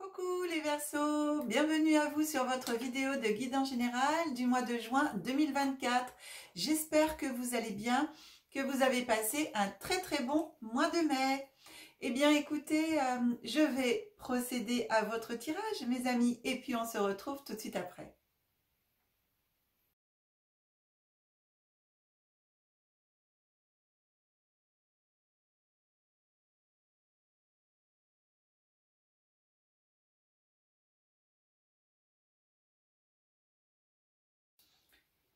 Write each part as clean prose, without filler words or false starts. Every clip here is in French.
Coucou les Verseaux, bienvenue à vous sur votre vidéo de guide en général du mois de juin 2024. J'espère que vous allez bien, que vous avez passé un très bon mois de mai. Eh bien écoutez, je vais procéder à votre tirage mes amis et puis on se retrouve tout de suite après.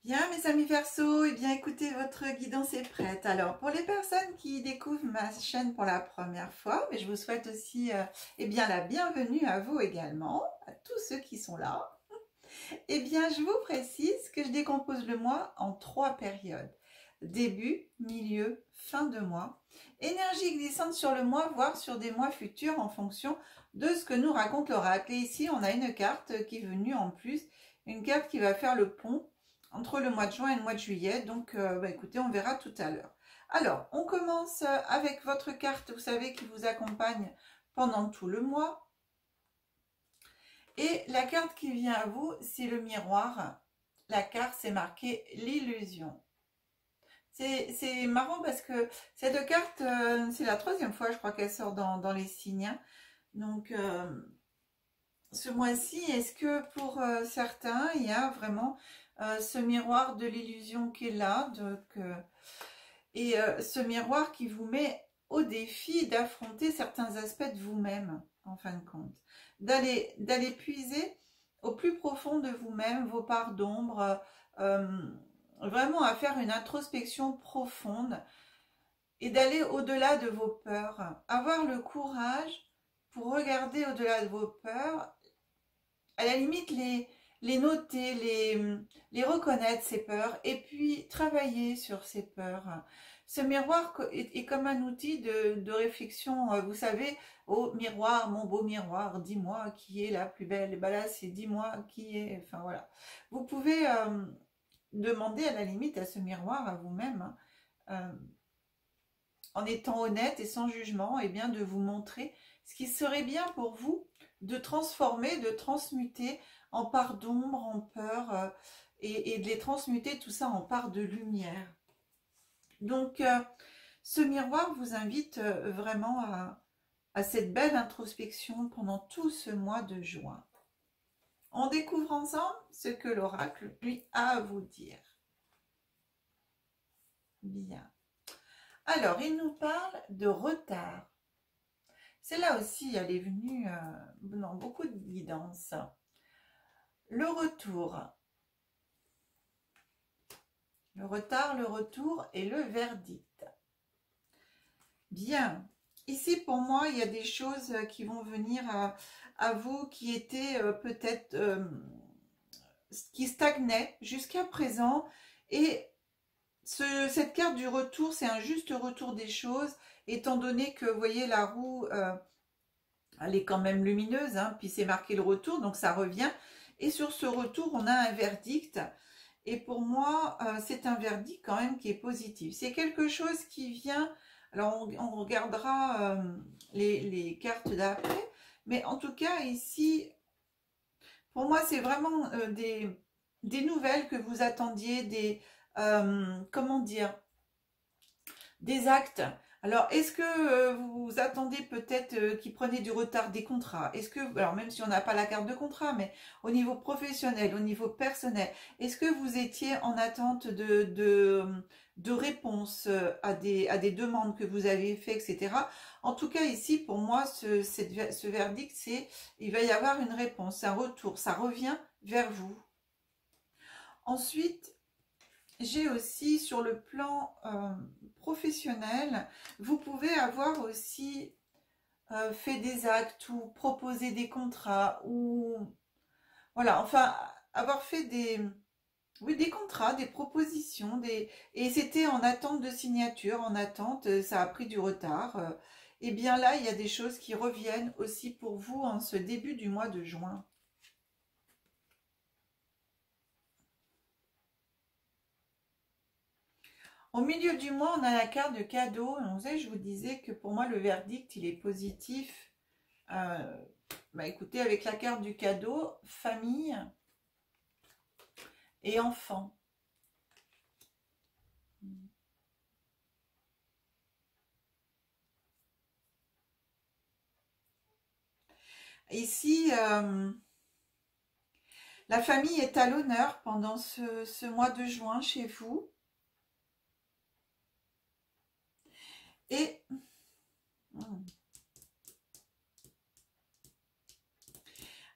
Bien mes amis Verseaux, eh bien écoutez, votre guidance est prête. Alors pour les personnes qui découvrent ma chaîne pour la première fois, mais je vous souhaite aussi eh bien la bienvenue à vous également, à tous ceux qui sont là. Eh bien je vous précise que je décompose le mois en 3 périodes. Début, milieu, fin de mois. Énergie glissante sur le mois, voire sur des mois futurs en fonction de ce que nous raconte l'oracle. Et ici on a une carte qui est venue en plus, une carte qui va faire le pont entre le mois de juin et le mois de juillet, donc écoutez, on verra tout à l'heure. Alors, on commence avec votre carte, vous savez, qui vous accompagne pendant tout le mois. Et la carte qui vient à vous, c'est le miroir. La carte, c'est marqué l'illusion. C'est marrant parce que cette carte, c'est la 3e fois, je crois, qu'elle sort dans les signes. Donc, ce mois-ci, est-ce que pour certains, il y a vraiment ce miroir de l'illusion qui est là, et ce miroir qui vous met au défi d'affronter certains aspects de vous-même, en fin de compte, d'aller puiser au plus profond de vous-même vos parts d'ombre, vraiment à faire une introspection profonde et d'aller au-delà de vos peurs, avoir le courage pour regarder au-delà de vos peurs, à la limite les noter, les reconnaître ces peurs et puis travailler sur ces peurs. Ce miroir est comme un outil de réflexion, vous savez, oh miroir, mon beau miroir, dis-moi qui est la plus belle. Et ben là, c'est dis-moi qui est, enfin voilà. Vous pouvez demander à la limite à ce miroir, à vous-même, en étant honnête et sans jugement, et bien de vous montrer ce qui serait bien pour vous de transformer, de transmuter en part d'ombre, en peur, et de les transmuter tout ça en part de lumière. Donc, ce miroir vous invite vraiment à cette belle introspection pendant tout ce mois de juin. On découvre ensemble ce que l'oracle lui a à vous dire. Bien. Alors, il nous parle de retard. C'est là aussi, elle est venue dans beaucoup de guidance. Le retour. Le retard, le retour et le verdict. Bien. Ici, pour moi, il y a des choses qui vont venir à vous qui étaient peut-être... qui stagnaient jusqu'à présent. Et cette carte du retour, c'est un juste retour des choses, étant donné que, vous voyez, la roue, elle est quand même lumineuse, hein, puis c'est marqué le retour, donc ça revient. Et sur ce retour, on a un verdict. Et pour moi, c'est un verdict quand même qui est positif. C'est quelque chose qui vient... Alors, on regardera les cartes d'après. Mais en tout cas, ici, pour moi, c'est vraiment des nouvelles que vous attendiez, comment dire, des actes. Alors, est-ce que vous attendez peut-être qu'ils prenaient du retard des contrats? Est-ce que, alors même si on n'a pas la carte de contrat, mais au niveau professionnel, au niveau personnel, est-ce que vous étiez en attente de réponses à des demandes que vous avez fait, etc. En tout cas, ici, pour moi, ce verdict, c'est il va y avoir une réponse, un retour, ça revient vers vous. Ensuite, j'ai aussi sur le plan professionnel, vous pouvez avoir aussi fait des actes ou proposé des contrats ou voilà, enfin avoir fait des contrats, des propositions, et c'était en attente de signature, en attente, ça a pris du retard. Et bien là, il y a des choses qui reviennent aussi pour vous en ce début du mois de juin. Au milieu du mois, on a la carte de cadeau. Je vous disais que pour moi, le verdict, il est positif. Bah écoutez, avec la carte du cadeau, famille et enfants. Ici, la famille est à l'honneur pendant ce mois de juin chez vous. Et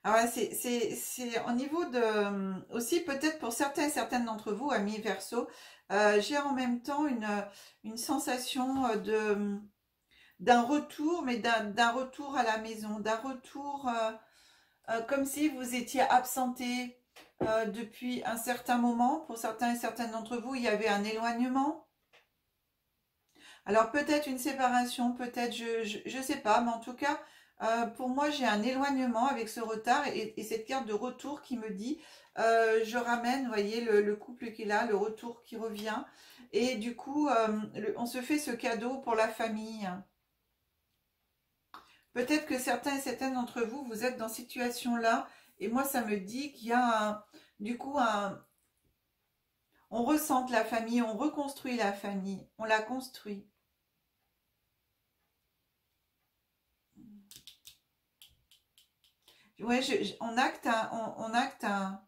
alors c'est au niveau de aussi peut-être pour certains et certaines d'entre vous, amis Verseau, j'ai en même temps une sensation d'un retour, mais d'un retour à la maison, d'un retour comme si vous étiez absenté depuis un certain moment. Pour certains et certaines d'entre vous, il y avait un éloignement. Alors peut-être une séparation, peut-être, je sais pas, mais en tout cas, pour moi, j'ai un éloignement avec ce retard et cette carte de retour qui me dit, je ramène, vous voyez, le couple qui est là, le retour qui revient. Et du coup, on se fait ce cadeau pour la famille. Peut-être que certains et certaines d'entre vous, vous êtes dans cette situation-là. Et moi, ça me dit qu'il y a du coup, on ressente la famille, on reconstruit la famille, on la construit. Ouais, on acte on acte un.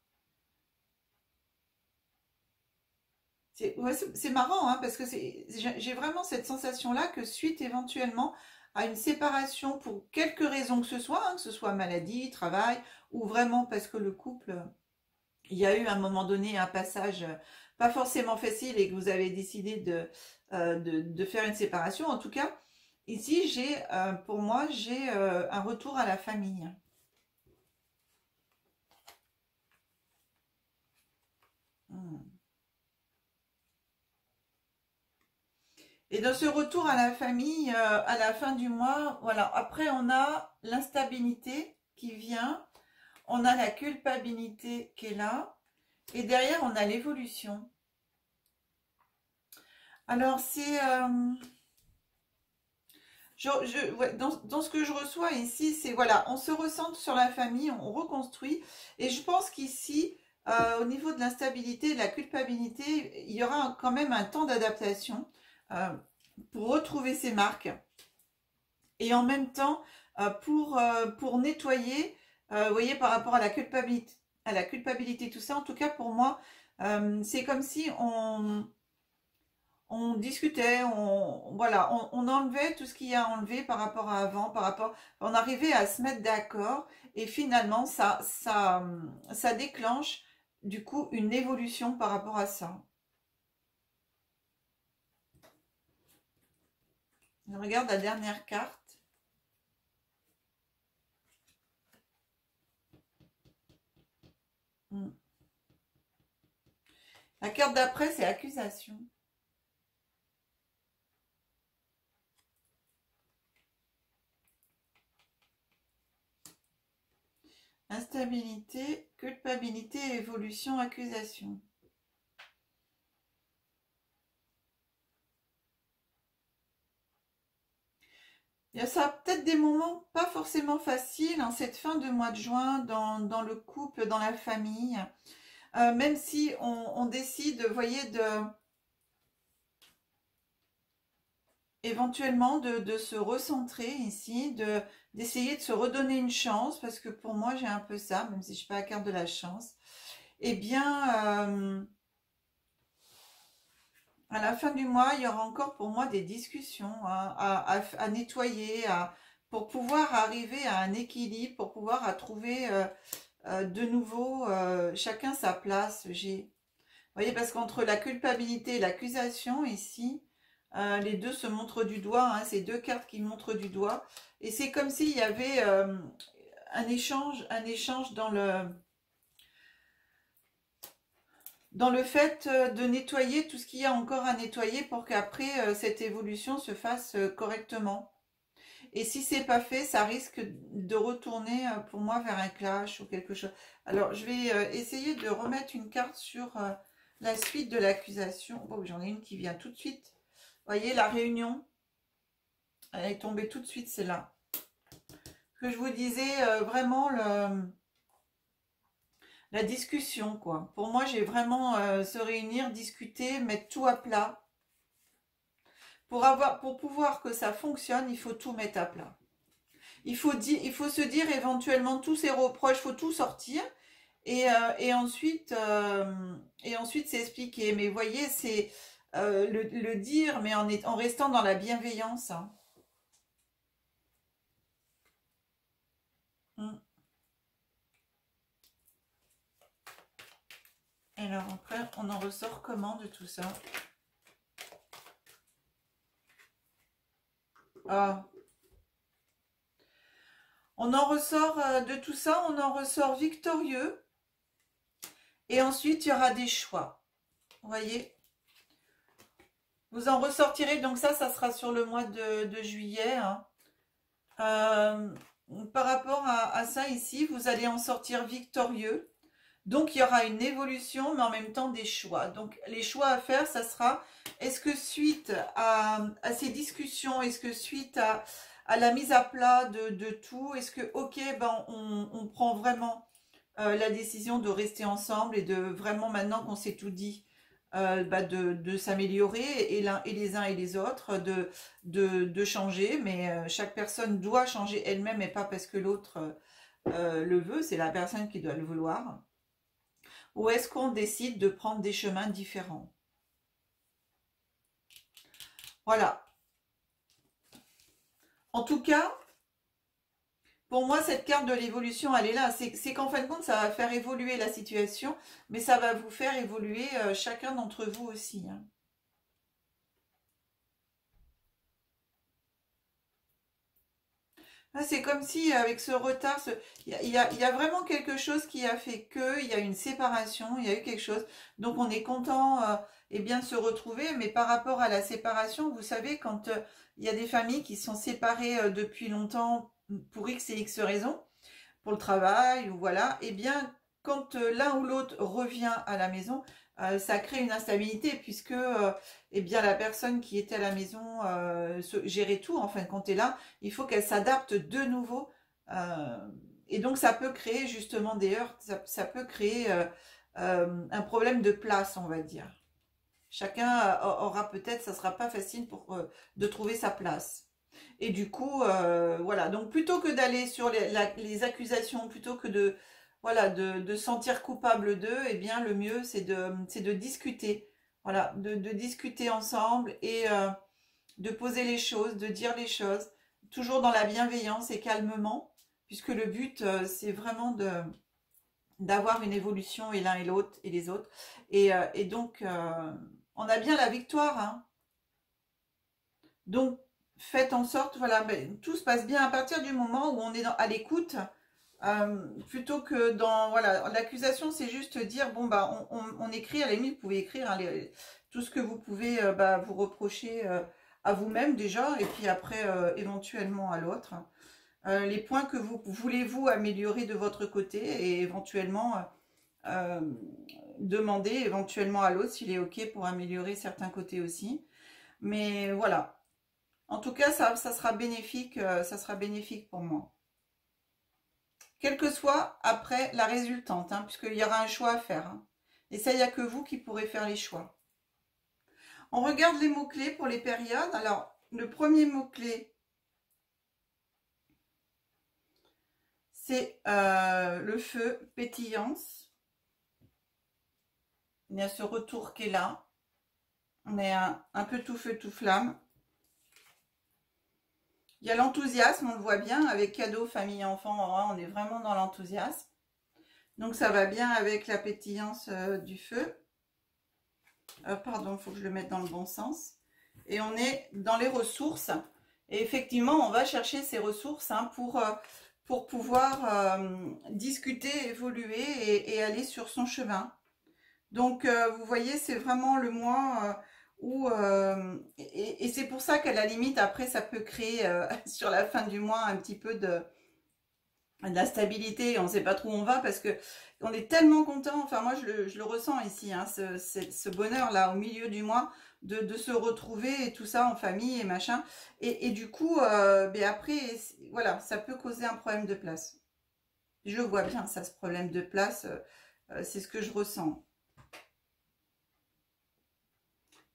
C'est marrant, hein, parce que j'ai vraiment cette sensation-là que suite éventuellement à une séparation pour quelque raison que ce soit maladie, travail, ou vraiment parce que le couple, il y a eu à un moment donné un passage pas forcément facile et que vous avez décidé de faire une séparation. En tout cas, ici, pour moi, j'ai un retour à la famille. Hmm. Et dans ce retour à la famille, à la fin du mois, voilà. Après, on a l'instabilité qui vient, on a la culpabilité qui est là, et derrière, on a l'évolution. Alors, ouais, dans ce que je reçois ici, c'est voilà, on se recentre sur la famille, on reconstruit, et je pense qu'ici, au niveau de l'instabilité, de la culpabilité, il y aura quand même un temps d'adaptation pour retrouver ses marques. Et en même temps, pour nettoyer, vous voyez, par rapport à la culpabilité, tout ça, en tout cas pour moi, c'est comme si on discutait, voilà, on enlevait tout ce qu'il y a à enlever par rapport à avant, on arrivait à se mettre d'accord, et finalement, ça déclenche, du coup, une évolution par rapport à ça. Je regarde la dernière carte. Hmm. La carte d'après, c'est accusation. Instabilité, culpabilité, évolution, accusation. Il y a ça peut-être des moments pas forcément faciles en cette fin de mois de juin dans le couple, dans la famille. Même si on décide, vous voyez, éventuellement de se recentrer ici, d'essayer de se redonner une chance, parce que pour moi j'ai un peu ça, même si je ne suis pas la carte de la chance. Eh bien, à la fin du mois, il y aura encore pour moi des discussions hein, à nettoyer, pour pouvoir arriver à un équilibre, pour pouvoir trouver de nouveau chacun sa place. Vous voyez, parce qu'entre la culpabilité et l'accusation ici, les deux se montrent du doigt, hein, c'est deux cartes qui montrent du doigt. Et c'est comme s'il y avait un échange dans le fait de nettoyer tout ce qu'il y a encore à nettoyer pour qu'après cette évolution se fasse correctement. Et si c'est pas fait, ça risque de retourner pour moi vers un clash ou quelque chose. Alors je vais essayer de remettre une carte sur la suite de l'accusation. Oh, j'en ai une qui vient tout de suite. Vous voyez, la réunion, elle est tombée tout de suite, c'est là. que je vous disais, vraiment la discussion, quoi. Pour moi, j'ai vraiment se réunir, discuter, mettre tout à plat. Pour pouvoir que ça fonctionne, il faut tout mettre à plat. Il faut se dire éventuellement tous ces reproches, il faut tout sortir. Et ensuite c'est expliqué. Mais vous voyez, c'est le dire, mais en restant dans la bienveillance, hein. Mm. Et alors après, on en ressort comment de tout ça? Ah. On en ressort de tout ça, on en ressort victorieux. Et ensuite, il y aura des choix. Vous voyez? Vous en ressortirez, donc ça sera sur le mois de juillet, hein. Par rapport à ça ici, vous allez en sortir victorieux. Donc, il y aura une évolution, mais en même temps des choix. Donc, les choix à faire, ça sera, est-ce que suite à ces discussions, est-ce que suite à la mise à plat de tout, est-ce que, ok, ben, on prend vraiment la décision de rester ensemble et de vraiment, maintenant qu'on s'est tout dit, de s'améliorer et les uns et les autres, de changer, mais chaque personne doit changer elle-même et pas parce que l'autre le veut, c'est la personne qui doit le vouloir. Ou est-ce qu'on décide de prendre des chemins différents? Voilà. En tout cas, pour moi, cette carte de l'évolution, elle est là. C'est qu'en fin de compte, ça va faire évoluer la situation, mais ça va vous faire évoluer chacun d'entre vous aussi, hein. Ah, c'est comme si avec ce retard, il y a vraiment quelque chose qui a fait que, il y a une séparation, il y a eu quelque chose. Donc on est content eh bien, de se retrouver, mais par rapport à la séparation, vous savez, quand il y a des familles qui sont séparées depuis longtemps pour X et X raisons, pour le travail ou voilà, eh bien, quand l'un ou l'autre revient à la maison, ça crée une instabilité puisque eh bien, la personne qui était à la maison gérait tout, en fin de compte, est là, il faut qu'elle s'adapte de nouveau. euh, et donc, ça peut créer justement des heurts, ça peut créer un problème de place, on va dire. Chacun aura peut-être, ça sera pas facile de trouver sa place. Et du coup, voilà. Donc plutôt que d'aller sur les accusations, plutôt que voilà, de sentir coupable d'eux, eh bien le mieux c'est de discuter. Voilà, de discuter ensemble et de poser les choses, de dire les choses, toujours dans la bienveillance et calmement, puisque le but c'est vraiment d'avoir une évolution et l'un et l'autre et les autres. Et donc on a bien la victoire, hein. Donc, faites en sorte, voilà, ben, tout se passe bien à partir du moment où on est à l'écoute, plutôt que dans, voilà, l'accusation, c'est juste dire, bon, bah, on écrit, à la limite, vous pouvez écrire hein, tout ce que vous pouvez bah, vous reprocher à vous-même déjà, et puis après, éventuellement à l'autre. Les points que vous voulez-vous améliorer de votre côté, et éventuellement, euh, demander éventuellement à l'autre s'il est OK pour améliorer certains côtés aussi. Mais voilà. En tout cas, ça sera bénéfique pour moi. Quelle que soit après la résultante, hein, puisqu'il y aura un choix à faire, hein. Et ça, il n'y a que vous qui pourrez faire les choix. On regarde les mots-clés pour les périodes. Alors, le premier mot-clé, c'est le feu, pétillance. Il y a ce retour qui est là. On est un peu tout feu, tout flamme. Il y a l'enthousiasme, on le voit bien, avec cadeaux, famille, enfants, on est vraiment dans l'enthousiasme. Donc ça va bien avec la pétillance du feu. Pardon, il faut que je le mette dans le bon sens. Et on est dans les ressources. Et effectivement, on va chercher ces ressources hein, pour pouvoir discuter, évoluer et aller sur son chemin. Donc, vous voyez, c'est vraiment le mois où... et c'est pour ça qu'à la limite, après, ça peut créer sur la fin du mois un petit peu de la stabilité. On ne sait pas trop où on va parce que on est tellement content. Enfin, moi, je le ressens ici, hein, ce bonheur-là au milieu du mois de se retrouver et tout ça en famille et machin. Et du coup, ben après, voilà, ça peut causer un problème de place. Je vois bien ça, ce problème de place, c'est ce que je ressens.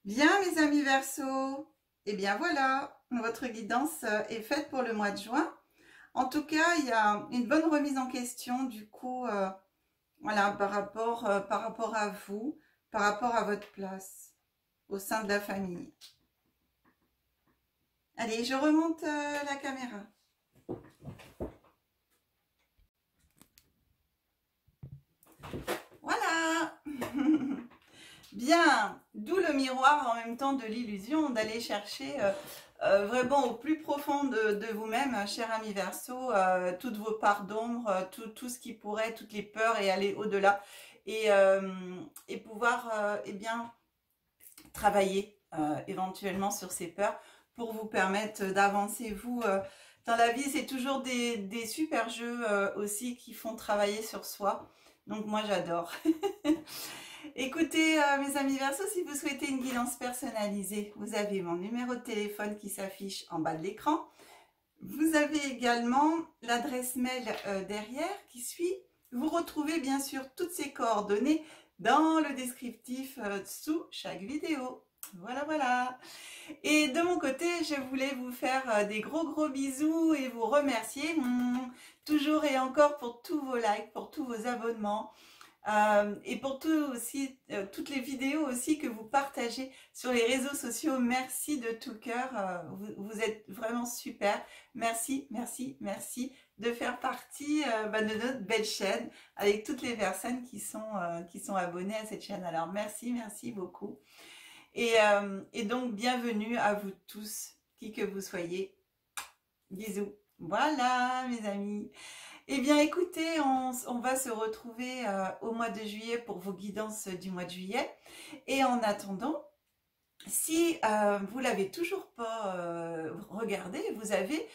Bien, mes amis Verseau, et bien voilà, votre guidance est faite pour le mois de juin. En tout cas, il y a une bonne remise en question du coup, voilà, par rapport à vous, par rapport à votre place au sein de la famille. Allez, je remonte la caméra. Voilà. Bien, d'où le miroir en même temps de l'illusion d'aller chercher vraiment au plus profond de vous-même, cher ami Verseau, toutes vos parts d'ombre, tout ce qui pourrait, toutes les peurs et aller au-delà et pouvoir eh bien, travailler éventuellement sur ces peurs pour vous permettre d'avancer vous dans la vie. C'est toujours des super jeux aussi qui font travailler sur soi. Donc moi j'adore. Écoutez mes amis Verseau, si vous souhaitez une guidance personnalisée, vous avez mon numéro de téléphone qui s'affiche en bas de l'écran. Vous avez également l'adresse mail derrière qui suit. Vous retrouvez bien sûr toutes ces coordonnées dans le descriptif sous chaque vidéo. Voilà, voilà. Et de mon côté, je voulais vous faire des gros bisous et vous remercier toujours et encore pour tous vos likes, pour tous vos abonnements. Et pour toutes les vidéos aussi que vous partagez sur les réseaux sociaux. Merci de tout cœur, vous êtes vraiment super. Merci, merci, merci de faire partie de notre belle chaîne avec toutes les personnes qui sont abonnées à cette chaîne. Alors merci, merci beaucoup. Et donc bienvenue à vous tous, qui que vous soyez. Bisous. Voilà mes amis. Eh bien écoutez, on va se retrouver au mois de juillet pour vos guidances du mois de juillet. Et en attendant, si vous l'avez toujours pas regardé, vous avez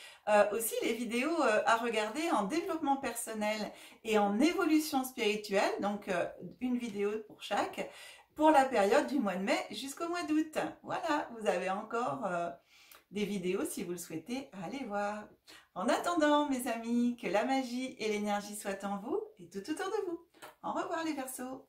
aussi les vidéos à regarder en développement personnel et en évolution spirituelle. Donc une vidéo pour chaque, pour la période du mois de mai jusqu'au mois d'août. Voilà, vous avez encore des vidéos si vous le souhaitez à aller voir. En attendant, mes amis, que la magie et l'énergie soient en vous et tout autour de vous. Au revoir les Verseaux.